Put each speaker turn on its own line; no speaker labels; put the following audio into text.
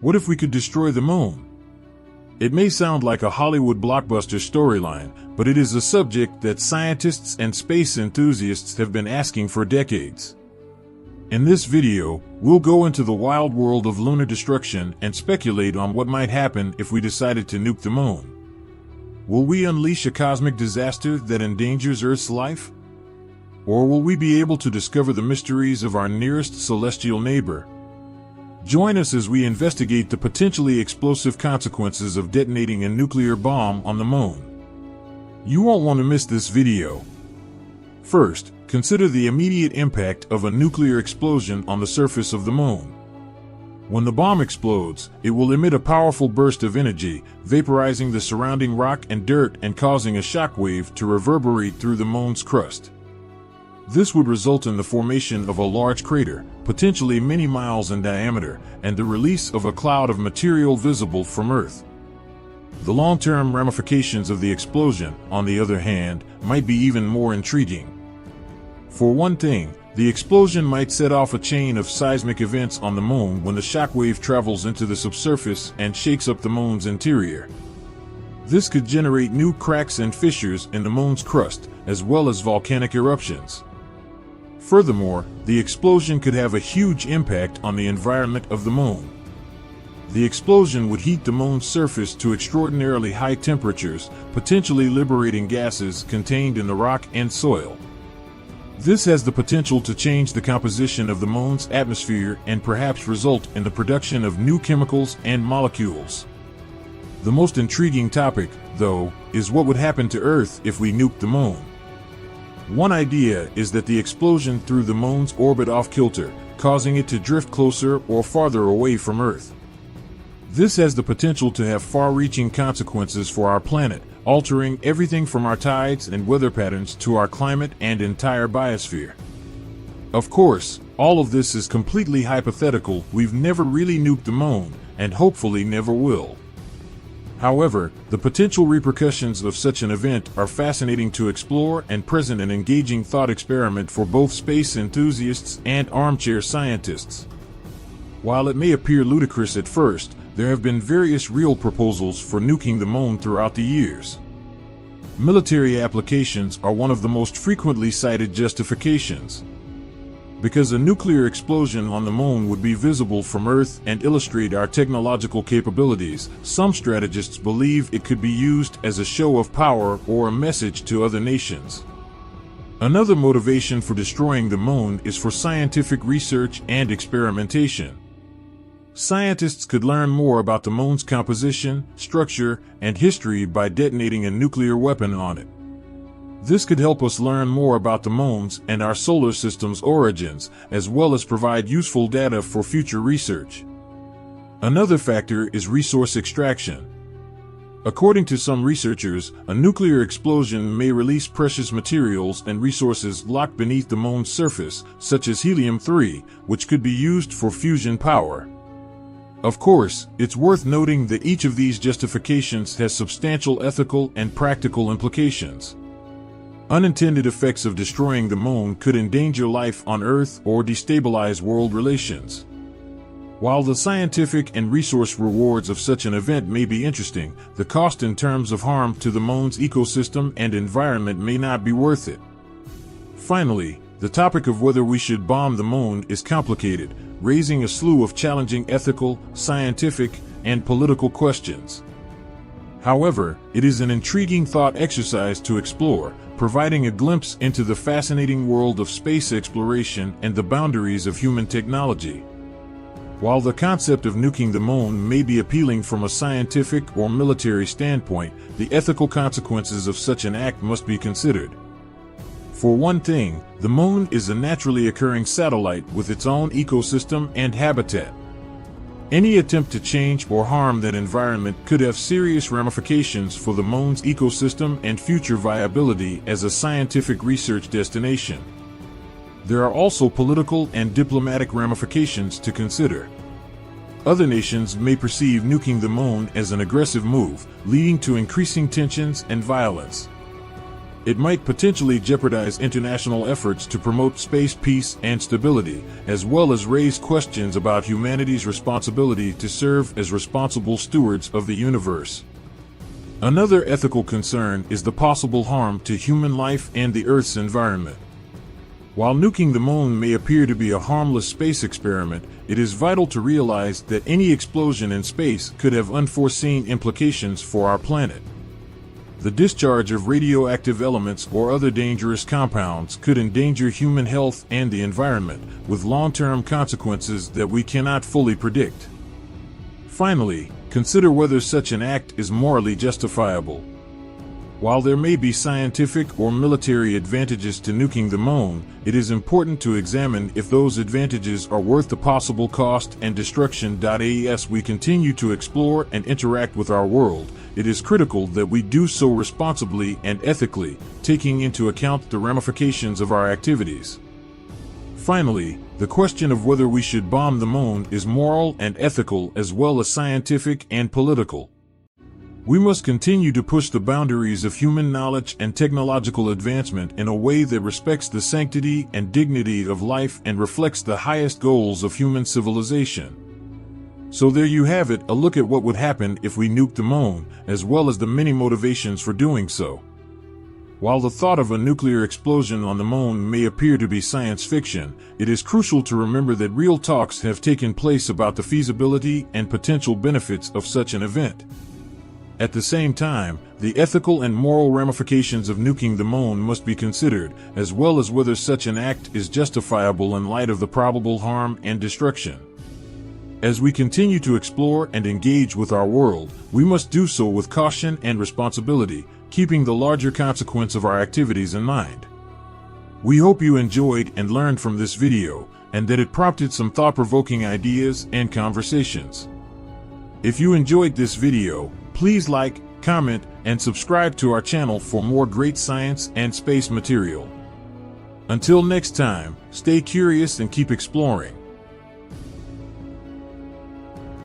What if we could destroy the moon? It may sound like a Hollywood blockbuster storyline, but it is a subject that scientists and space enthusiasts have been asking for decades. In this video, we'll go into the wild world of lunar destruction and speculate on what might happen if we decided to nuke the moon. Will we unleash a cosmic disaster that endangers Earth's life? Or will we be able to discover the mysteries of our nearest celestial neighbor? Join us as we investigate the potentially explosive consequences of detonating a nuclear bomb on the moon. You won't want to miss this video. First, consider the immediate impact of a nuclear explosion on the surface of the moon. When the bomb explodes, it will emit a powerful burst of energy, vaporizing the surrounding rock and dirt and causing a shockwave to reverberate through the moon's crust. This would result in the formation of a large crater, potentially many miles in diameter, and the release of a cloud of material visible from Earth. The long-term ramifications of the explosion, on the other hand, might be even more intriguing. For one thing, the explosion might set off a chain of seismic events on the moon when the shockwave travels into the subsurface and shakes up the moon's interior. This could generate new cracks and fissures in the moon's crust, as well as volcanic eruptions. Furthermore, the explosion could have a huge impact on the environment of the moon. The explosion would heat the moon's surface to extraordinarily high temperatures, potentially liberating gases contained in the rock and soil. This has the potential to change the composition of the moon's atmosphere and perhaps result in the production of new chemicals and molecules. The most intriguing topic, though, is what would happen to Earth if we nuked the moon. One idea is that the explosion threw the moon's orbit off kilter, causing it to drift closer or farther away from Earth. This has the potential to have far-reaching consequences for our planet, altering everything from our tides and weather patterns to our climate and entire biosphere. Of course, all of this is completely hypothetical. We've never really nuked the moon, and hopefully never will. However, the potential repercussions of such an event are fascinating to explore and present an engaging thought experiment for both space enthusiasts and armchair scientists. While it may appear ludicrous at first, there have been various real proposals for nuking the moon throughout the years. Military applications are one of the most frequently cited justifications. Because a nuclear explosion on the moon would be visible from Earth and illustrate our technological capabilities, some strategists believe it could be used as a show of power or a message to other nations. Another motivation for destroying the moon is for scientific research and experimentation. Scientists could learn more about the moon's composition, structure, and history by detonating a nuclear weapon on it. This could help us learn more about the moon's and our solar system's origins, as well as provide useful data for future research. Another factor is resource extraction. According to some researchers, a nuclear explosion may release precious materials and resources locked beneath the moon's surface, such as helium-3, which could be used for fusion power. Of course, it's worth noting that each of these justifications has substantial ethical and practical implications. Unintended effects of destroying the moon could endanger life on Earth or destabilize world relations. While the scientific and resource rewards of such an event may be interesting, the cost in terms of harm to the moon's ecosystem and environment may not be worth it. Finally, the topic of whether we should bomb the moon is complicated, raising a slew of challenging ethical, scientific, and political questions. However, it is an intriguing thought exercise to explore, providing a glimpse into the fascinating world of space exploration and the boundaries of human technology. While the concept of nuking the moon may be appealing from a scientific or military standpoint, the ethical consequences of such an act must be considered. For one thing, the moon is a naturally occurring satellite with its own ecosystem and habitat. Any attempt to change or harm that environment could have serious ramifications for the moon's ecosystem and future viability as a scientific research destination. There are also political and diplomatic ramifications to consider. Other nations may perceive nuking the moon as an aggressive move, leading to increasing tensions and violence. It might potentially jeopardize international efforts to promote space peace and stability, as well as raise questions about humanity's responsibility to serve as responsible stewards of the universe. Another ethical concern is the possible harm to human life and the Earth's environment. While nuking the moon may appear to be a harmless space experiment, it is vital to realize that any explosion in space could have unforeseen implications for our planet. The discharge of radioactive elements or other dangerous compounds could endanger human health and the environment, with long-term consequences that we cannot fully predict. Finally, consider whether such an act is morally justifiable. While there may be scientific or military advantages to nuking the moon, it is important to examine if those advantages are worth the possible cost and destruction. As we continue to explore and interact with our world, it is critical that we do so responsibly and ethically, taking into account the ramifications of our activities. Finally, the question of whether we should bomb the moon is moral and ethical as well as scientific and political. We must continue to push the boundaries of human knowledge and technological advancement in a way that respects the sanctity and dignity of life and reflects the highest goals of human civilization. So there you have it, a look at what would happen if we nuked the moon, as well as the many motivations for doing so. While the thought of a nuclear explosion on the moon may appear to be science fiction, it is crucial to remember that real talks have taken place about the feasibility and potential benefits of such an event. At the same time, the ethical and moral ramifications of nuking the moon must be considered, as well as whether such an act is justifiable in light of the probable harm and destruction. As we continue to explore and engage with our world, we must do so with caution and responsibility, keeping the larger consequence of our activities in mind. We hope you enjoyed and learned from this video, and that it prompted some thought-provoking ideas and conversations. If you enjoyed this video, please like, comment, and subscribe to our channel for more great science and space material. Until next time, stay curious and keep exploring.